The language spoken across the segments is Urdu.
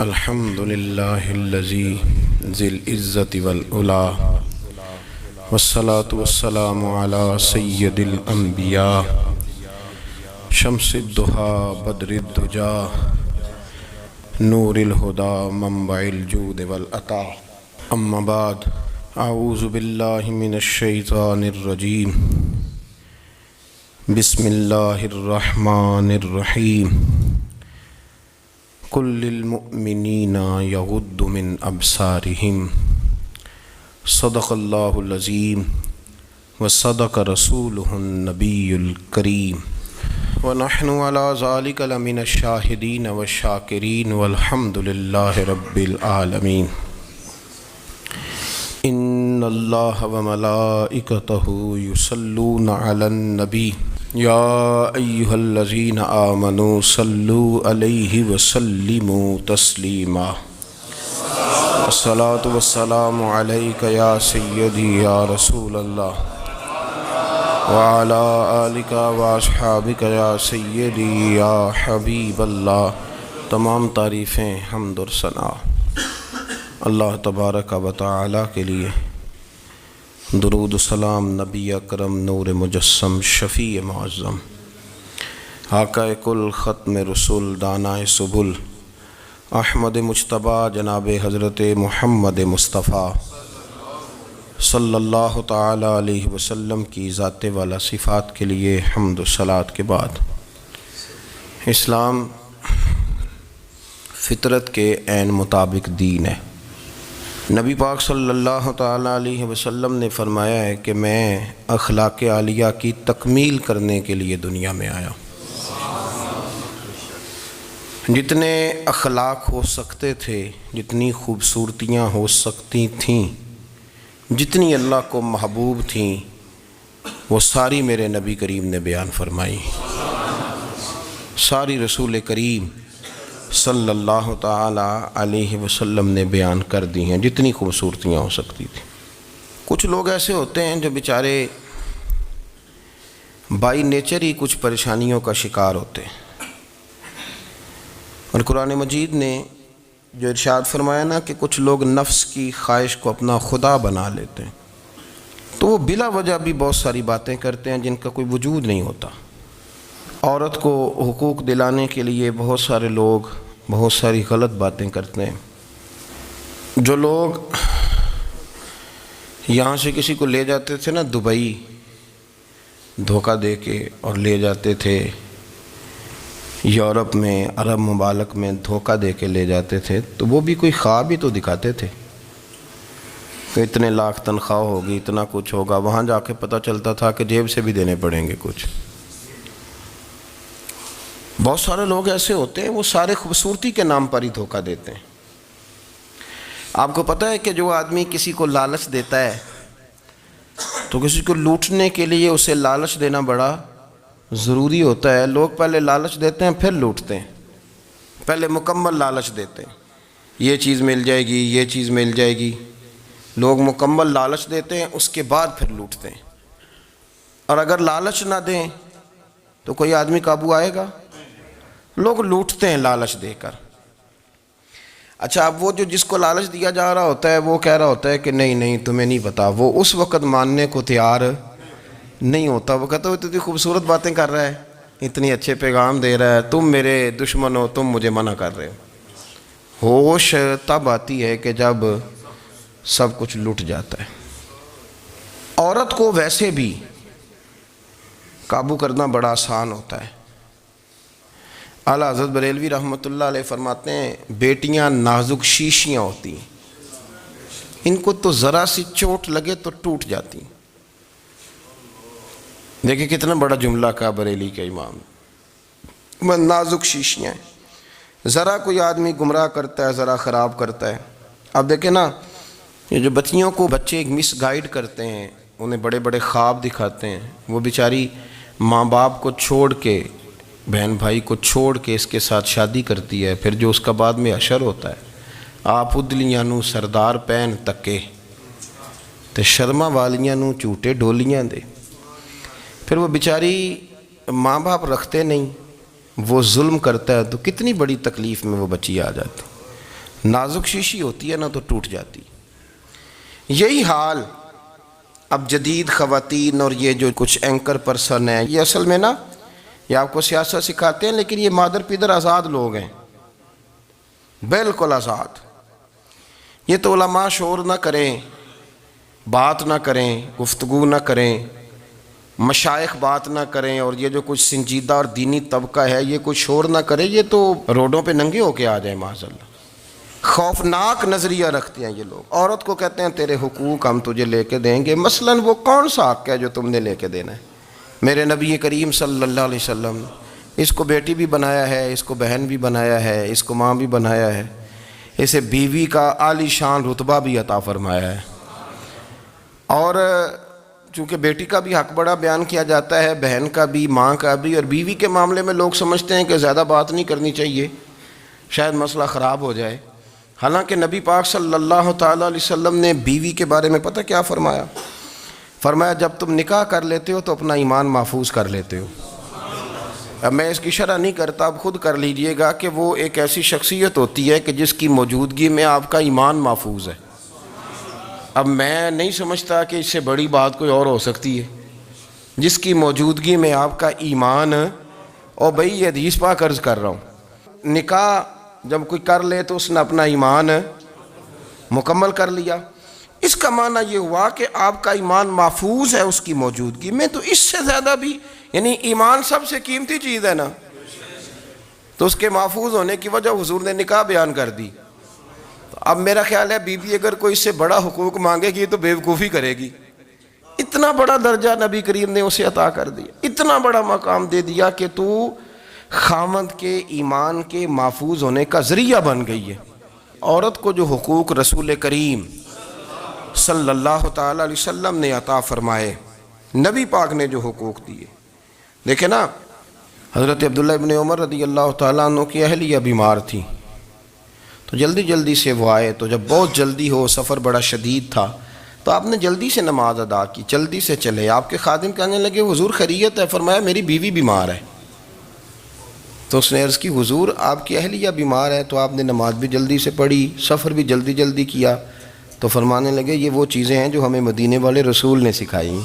الحمد للہ الذی ذی العزت والعلا والصلاة والسلام علی سید الانبیاء شمس الضحیٰ بدر الدجا نور الہدی منبع الجود والعطا اما بعد اعوذ باللہ من الشیطان الرجیم بسم اللہ الرحمن الرحیم قل للمؤمنین یغضوا من ابصارہم صدق اللہ العظیم وصدق رسولہ النبی الکریم ونحن علی ذلک لمن الشاہدین والشاکرین والحمد للہ رب العالمین ان اللہ وملائکتہ یصلون علی النبی یا ایہا الذین آمنوا صلوا علیہ وسلموا تسلیما الصلاة والسلام علیک یا سیدی یا رسول اللہ وعلی آلک واصحابک یا سیدی یا حبیب اللہ۔ تمام تعریفیں حمد و ثنا اللہ تبارک و تعالی کے لیے، درود و سلام نبی اکرم نور مجسم شفیع معظم آقا کل ختم رسول دانائے سبل احمد مجتبیٰ جناب حضرت محمد مصطفیٰ صلی اللہ تعالی علیہ وسلم کی ذات والا صفات کے لیے حمد و صلوات کے بعد، اسلام فطرت کے عین مطابق دین ہے۔ نبی پاک صلی اللہ تعالیٰ علیہ وسلم نے فرمایا ہے کہ میں اخلاق عالیہ کی تکمیل کرنے کے لیے دنیا میں آیا۔ جتنے اخلاق ہو سکتے تھے، جتنی خوبصورتیاں ہو سکتی تھیں، جتنی اللہ کو محبوب تھیں، وہ ساری میرے نبی کریم نے بیان فرمائی، ساری رسول کریم صلی اللہ تعالیٰ علیہ وسلم نے بیان کر دی ہیں، جتنی خوبصورتیاں ہو سکتی تھیں۔ کچھ لوگ ایسے ہوتے ہیں جو بیچارے بائی نیچر ہی کچھ پریشانیوں کا شکار ہوتے ہیں، اور قرآن مجید نے جو ارشاد فرمایا نا کہ کچھ لوگ نفس کی خواہش کو اپنا خدا بنا لیتے ہیں، تو وہ بلا وجہ بھی بہت ساری باتیں کرتے ہیں جن کا کوئی وجود نہیں ہوتا۔ عورت کو حقوق دلانے کے لیے بہت سارے لوگ بہت ساری غلط باتیں کرتے ہیں۔ جو لوگ یہاں سے کسی کو لے جاتے تھے نا دبئی، دھوکہ دے کے اور لے جاتے تھے یورپ میں، عرب ممالک میں دھوکہ دے کے لے جاتے تھے، تو وہ بھی کوئی خواب ہی تو دکھاتے تھے کہ اتنے لاکھ تنخواہ ہوگی، اتنا کچھ ہوگا۔ وہاں جا کے پتہ چلتا تھا کہ جیب سے بھی دینے پڑیں گے کچھ۔ بہت سارے لوگ ایسے ہوتے ہیں، وہ سارے خوبصورتی کے نام پر ہی دھوکہ دیتے ہیں۔ آپ کو پتہ ہے کہ جو آدمی کسی کو لالچ دیتا ہے تو کسی کو لوٹنے کے لیے اسے لالچ دینا بڑا ضروری ہوتا ہے۔ لوگ پہلے لالچ دیتے ہیں پھر لوٹتے ہیں، پہلے مکمل لالچ دیتے ہیں، یہ چیز مل جائے گی، یہ چیز مل جائے گی۔ لوگ مکمل لالچ دیتے ہیں، اس کے بعد پھر لوٹتے ہیں۔ اور اگر لالچ نہ دیں تو کوئی آدمی قابو آئے گا؟ لوگ لوٹتے ہیں لالچ دے کر۔ اچھا، اب وہ جو جس کو لالچ دیا جا رہا ہوتا ہے وہ کہہ رہا ہوتا ہے کہ نہیں نہیں تمہیں نہیں پتا، وہ اس وقت ماننے کو تیار نہیں ہوتا۔ وہ کہتا ہے اتنی خوبصورت باتیں کر رہا ہے، اتنی اچھے پیغام دے رہا ہے، تم میرے دشمن ہو، تم مجھے منع کر رہے ہو۔ ہوش تب آتی ہے کہ جب سب کچھ لٹ جاتا ہے۔ عورت کو ویسے بھی قابو کرنا بڑا آسان ہوتا ہے۔ اعلیٰ حضرت بریلوی رحمۃ اللہ علیہ فرماتے ہیں بیٹیاں نازک شیشیاں ہوتی ہیں، ان کو تو ذرا سی چوٹ لگے تو ٹوٹ جاتی ہیں۔ دیکھیں کتنا بڑا جملہ کہا بریلی کے امام، نازک شیشیاں ہیں۔ ذرا کوئی آدمی گمراہ کرتا ہے، ذرا خراب کرتا ہے۔ اب دیکھیں نا، یہ جو بچیوں کو بچے مس گائیڈ کرتے ہیں، انہیں بڑے بڑے خواب دکھاتے ہیں، وہ بیچاری ماں باپ کو چھوڑ کے، بہن بھائی کو چھوڑ کے اس کے ساتھ شادی کرتی ہے، پھر جو اس کا بعد میں حشر ہوتا ہے، آپ ادلیاں نو سردار پہن تکے تے شرما والیاں نو جھوٹے ڈولیاں دے۔ پھر وہ بیچاری ماں باپ رکھتے نہیں، وہ ظلم کرتا ہے تو کتنی بڑی تکلیف میں وہ بچی آ جاتی۔ نازک شیشی ہوتی ہے نا تو ٹوٹ جاتی. یہی حال اب جدید خواتین اور یہ جو کچھ اینکر پرسن ہیں، یہ اصل میں نا یہ آپ کو سیاست سکھاتے ہیں، لیکن یہ مادر پیدر آزاد لوگ ہیں، بالکل آزاد. یہ تو علماء شور نہ کریں، بات نہ کریں، گفتگو نہ کریں، مشائخ بات نہ کریں، اور یہ جو کچھ سنجیدہ اور دینی طبقہ ہے یہ کچھ شور نہ کرے، یہ تو روڈوں پہ ننگے ہو کے آ جائیں معاذ اللہ. خوفناک نظریہ رکھتے ہیں یہ لوگ. عورت کو کہتے ہیں تیرے حقوق ہم تجھے لے کے دیں گے. مثلاً وہ کون سا حق ہے جو تم نے لے کے دینا ہے؟ میرے نبی کریم صلی اللہ علیہ وسلم نے اس کو بیٹی بھی بنایا ہے، اس کو بہن بھی بنایا ہے، اس کو ماں بھی بنایا ہے، اسے بیوی کا عالی شان رتبہ بھی عطا فرمایا ہے. اور چونکہ بیٹی کا بھی حق بڑا بیان کیا جاتا ہے، بہن کا بھی، ماں کا بھی. اور بیوی کے معاملے میں لوگ سمجھتے ہیں کہ زیادہ بات نہیں کرنی چاہیے، شاید مسئلہ خراب ہو جائے. حالانکہ نبی پاک صلی اللہ تعالیٰ علیہ وسلم نے بیوی کے بارے میں پتہ کیا فرمایا؟ فرمایا جب تم نکاح کر لیتے ہو تو اپنا ایمان محفوظ کر لیتے ہو. اب میں اس کی شرح نہیں کرتا، اب خود کر لیجئے گا کہ وہ ایک ایسی شخصیت ہوتی ہے کہ جس کی موجودگی میں آپ کا ایمان محفوظ ہے. اب میں نہیں سمجھتا کہ اس سے بڑی بات کوئی اور ہو سکتی ہے، جس کی موجودگی میں آپ کا ایمان. اور بھئی یہ حدیث پاک عرض کر رہا ہوں، نکاح جب کوئی کر لے تو اس نے اپنا ایمان مکمل کر لیا. اس کا معنی یہ ہوا کہ آپ کا ایمان محفوظ ہے اس کی موجودگی میں. تو اس سے زیادہ بھی، یعنی ایمان سب سے قیمتی چیز ہے نا، تو اس کے محفوظ ہونے کی وجہ حضور نے نکاح بیان کر دی. اب میرا خیال ہے بی بی اگر کوئی اس سے بڑا حقوق مانگے گی تو بیوقوفی کرے گی. اتنا بڑا درجہ نبی کریم نے اسے عطا کر دیا، اتنا بڑا مقام دے دیا کہ تو خاوند کے ایمان کے محفوظ ہونے کا ذریعہ بن گئی ہے. عورت کو جو حقوق رسول کریم صلی اللہ تعالیٰ علیہ وسلم نے عطا فرمائے، نبی پاک نے جو حقوق دیے، دیکھیں نا، حضرت عبداللہ ابن عمر رضی اللہ تعالیٰ عنہ کی اہلیہ بیمار تھی تو جلدی سے وہ آئے. تو جب بہت جلدی ہو، سفر بڑا شدید تھا، تو آپ نے جلدی سے نماز ادا کی، جلدی سے چلے. آپ کے خادم کہنے لگے حضور خیریت ہے؟ فرمایا میری بیوی بیمار ہے. تو اس نے عرض کی حضور آپ کی اہلیہ بیمار ہے. تو آپ نے نماز بھی جلدی سے پڑھی، سفر بھی جلدی کیا. تو فرمانے لگے یہ وہ چیزیں ہیں جو ہمیں مدینے والے رسول نے سکھائی.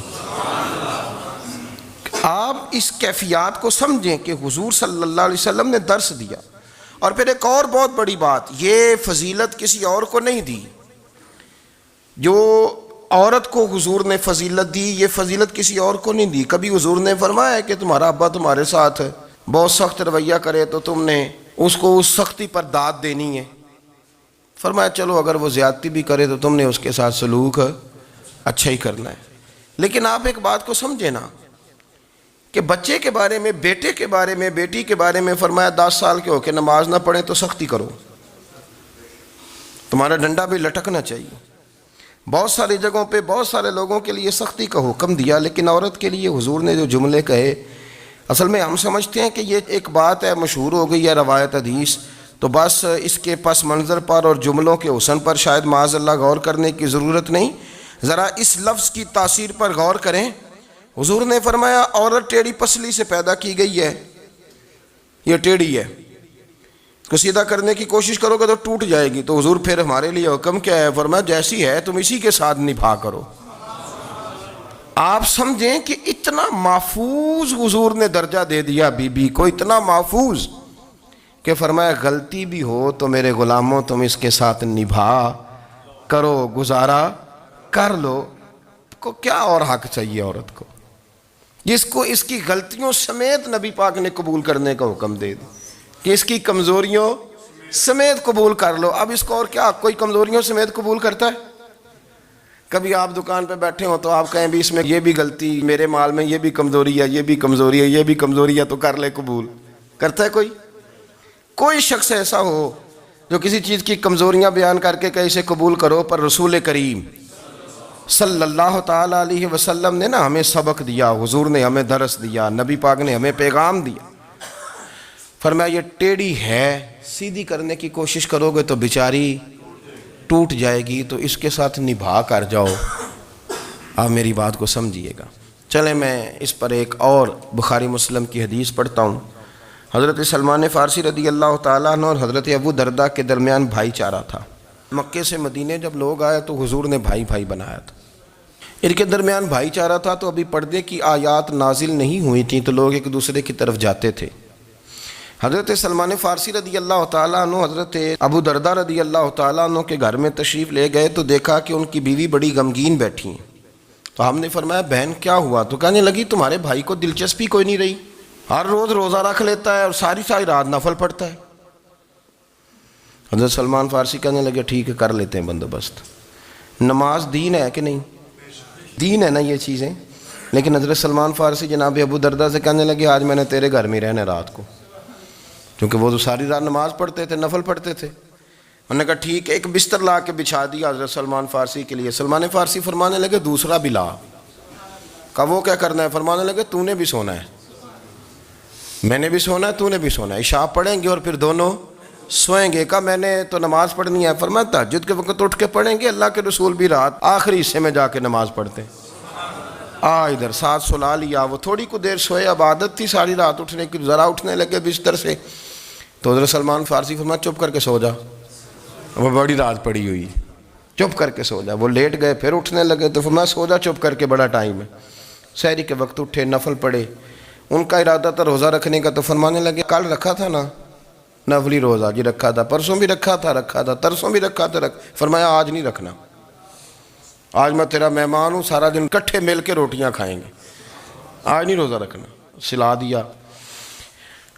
آپ اس کیفیات کو سمجھیں کہ حضور صلی اللہ علیہ وسلم نے درس دیا. اور پھر ایک اور بہت بڑی بات، یہ فضیلت کسی اور کو نہیں دی. جو عورت کو حضور نے فضیلت دی، یہ فضیلت کسی اور کو نہیں دی. کبھی حضور نے فرمایا کہ تمہارا ابا تمہارے ساتھ بہت سخت رویہ کرے تو تم نے اس کو اس سختی پر داد دینی ہے. فرمایا چلو اگر وہ زیادتی بھی کرے تو تم نے اس کے ساتھ سلوک اچھا ہی کرنا ہے. لیکن آپ ایک بات کو سمجھے نا کہ بچے کے بارے میں، بیٹے کے بارے میں، بیٹی کے بارے میں فرمایا 10 سال کے ہو کے نماز نہ پڑھیں تو سختی کرو، تمہارا ڈنڈا بھی لٹکنا چاہیے. بہت ساری جگہوں پہ بہت سارے لوگوں کے لیے سختی کا حکم دیا، لیکن عورت کے لیے حضور نے جو جملے کہے، اصل میں ہم سمجھتے ہیں کہ یہ ایک بات ہے، مشہور ہو گئی ہے روایت حدیث، تو بس اس کے پس منظر پر اور جملوں کے حسن پر شاید معاذ اللہ غور کرنے کی ضرورت نہیں. ذرا اس لفظ کی تاثیر پر غور کریں. حضور نے فرمایا عورت ٹیڑھی پسلی سے پیدا کی گئی ہے، یہ ٹیڑھی ہے، اس کو سیدھا کرنے کی کوشش کرو گے تو ٹوٹ جائے گی. تو حضور پھر ہمارے لیے حکم کیا ہے؟ فرمایا جیسی ہے تم اسی کے ساتھ نبھا کرو. آپ سمجھیں کہ اتنا محفوظ حضور نے درجہ دے دیا بی بی کو، اتنا محفوظ کہ فرمایا غلطی بھی ہو تو میرے غلاموں تم اس کے ساتھ نبھا کرو، گزارا کر لو. کو کیا اور حق چاہیے عورت کو جس کو اس کی غلطیوں سمیت نبی پاک نے قبول کرنے کا حکم دے دی کہ اس کی کمزوریوں سمیت قبول کر لو. اب اس کو اور کیا کوئی کمزوریوں سمیت قبول کرتا ہے؟ کبھی آپ دکان پہ بیٹھے ہو تو آپ کہیں بھی اس میں یہ بھی غلطی، میرے مال میں یہ بھی کمزوری ہے، یہ بھی کمزوری ہے، یہ بھی کمزوری ہے، تو کر لے قبول. کرتا ہے کوئی؟ کوئی شخص ایسا ہو جو کسی چیز کی کمزوریاں بیان کر کے کہ اسے قبول کرو؟ پر رسول کریم صلی اللہ تعالیٰ علیہ وسلم نے نا ہمیں سبق دیا، حضور نے ہمیں درس دیا، نبی پاک نے ہمیں پیغام دیا. فرمایا یہ ٹیڑھی ہے، سیدھی کرنے کی کوشش کرو گے تو بیچاری ٹوٹ جائے گی، تو اس کے ساتھ نبھا کر جاؤ. آپ میری بات کو سمجھیے گا. چلیں میں اس پر ایک اور بخاری مسلم کی حدیث پڑھتا ہوں. حضرت سلمان فارسی رضی اللہ تعالیٰ عنہ اور حضرت ابو دردہ کے درمیان بھائی چارہ تھا۔ مکے سے مدینے جب لوگ آئے تو حضور نے بھائی بھائی بنایا تھا، ان کے درمیان بھائی چارہ تھا، تو ابھی پردے کی آیات نازل نہیں ہوئی تھیں تو لوگ ایک دوسرے کی طرف جاتے تھے۔ حضرت سلمان فارسی رضی اللہ تعالیٰ عنہ حضرت ابو دردہ رضی اللہ تعالیٰ عنہ کے گھر میں تشریف لے گئے تو دیکھا کہ ان کی بیوی بڑی غمگین بیٹھی ہیں۔ تو ہم نے فرمایا بہن کیا ہوا؟ تو کہنے لگی تمہارے بھائی کو دلچسپی کوئی نہیں رہی، ہر روز روزہ رکھ لیتا ہے اور ساری رات نفل پڑھتا ہے۔ حضرت سلمان فارسی کہنے لگے ٹھیک ہے کر لیتے ہیں بندوبست۔ نماز دین ہے کہ نہیں؟ دین ہے نا یہ چیزیں۔ لیکن حضرت سلمان فارسی جناب ابو دردہ سے کہنے لگے آج میں نے تیرے گھر میں رہنا رات کو، کیونکہ وہ تو ساری رات نماز پڑھتے تھے، نفل پڑھتے تھے۔ انہوں نے کہا ٹھیک ہے، ایک بستر لا کے بچھا دیا حضرت سلمان فارسی کے لیے۔ سلمان فارسی فرمانے لگے دوسرا بھی لا۔ کہا وہ کیا کرنا ہے؟ فرمانے لگے تو نے بھی سونا ہے، میں نے بھی سونا ہے، تو نے بھی سونا ہے، عشاء پڑھیں گے اور پھر دونوں سوئیں گے۔ کہا میں نے تو نماز پڑھنی ہے۔ فرمایا تہجد کے وقت اٹھ کے پڑھیں گے، اللہ کے رسول بھی رات آخری حصے میں جا کے نماز پڑھتے ہیں۔ ادھر ساتھ سلا لیا، وہ تھوڑی کو دیر سوئے، اب عادت تھی ساری رات اٹھنے کی، ذرا اٹھنے لگے بستر سے تو حضرت سلمان فارسی فرمایا چپ کر کے سو جا، وہ بڑی رات پڑی ہوئی، چپ کر کے سو جا۔ وہ لیٹ گئے، پھر اٹھنے لگے تو فرمایا سو جا چپ کر کے، بڑا ٹائم ہے۔ سحری کے وقت اٹھے، نفل پڑھے، ان کا ارادہ تھا روزہ رکھنے کا، تو فرمانے لگے کل رکھا تھا نا نفلی روزہ؟ جی رکھا تھا۔ پرسوں بھی رکھا تھا، ترسوں بھی رکھا تھا۔ فرمایا آج نہیں رکھنا، آج میں تیرا مہمان ہوں، سارا دن کٹھے مل کے روٹیاں کھائیں گے، آج نہیں روزہ رکھنا، سلا دیا۔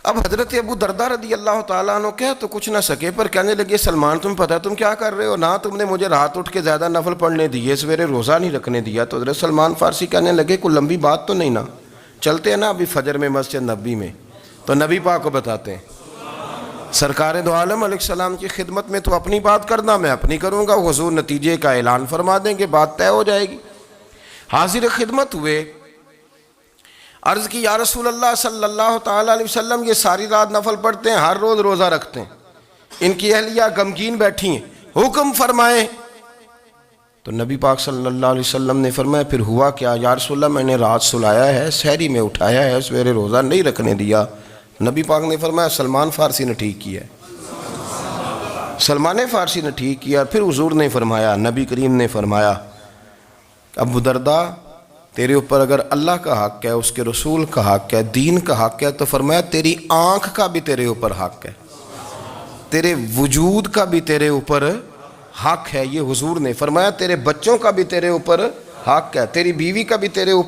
اب حضرت ابو دردہ رضی اللہ تعالیٰ عنہ کہہ تو کچھ نہ سکے، پر کہنے لگے سلمان تم پتہ تم کیا کر رہے ہو؟ نہ تم نے مجھے رات اٹھ کے زیادہ نفل پڑھنے دیے، سویرے روزہ نہیں رکھنے دیا۔ تو حضرت سلمان فارسی کہنے لگے کوئی لمبی بات تو نہیں نا، چلتے ہیں نا ابھی فجر میں مسجد نبی میں، تو نبی پاک کو بتاتے ہیں سرکار دو عالم علیہ السلام کی خدمت میں تو اپنی بات کرنا، میں اپنی کروں گا، حضور نتیجے کا اعلان فرما دیں گے، بات طے ہو جائے گی۔ حاضر خدمت ہوئے، عرض کی یا رسول اللہ صلی اللہ تعالیٰ علیہ وسلم یہ ساری رات نفل پڑھتے ہیں، ہر روز روزہ رکھتے ہیں، ان کی اہلیہ غمگین بیٹھی ہیں، حکم فرمائیں۔ تو نبی پاک صلی اللہ علیہ وسلم نے فرمایا پھر ہوا کیا؟ یا رسول اللہ میں نے رات سلایا ہے، سحری میں اٹھایا ہے، سویرے روزہ نہیں رکھنے دیا۔ نبی پاک نے فرمایا سلمان فارسی نے ٹھیک کیا ہے، سلمان فارسی نے ٹھیک کیا۔ پھر حضور نے فرمایا، نبی کریم نے فرمایا ابو دردہ تیرے اوپر اگر اللہ کا حق ہے، اس کے رسول کا حق ہے، دین کا حق ہے، تو فرمایا تیری آنکھ کا بھی تیرے اوپر حق ہے، تیرے وجود کا بھی تیرے اوپر حق ہے۔ یہ حضور نے فرمایا تیرے بچوں کا بھی تیرے اوپر حق ہے، تیری بیوی کا بھی تیرے اوپر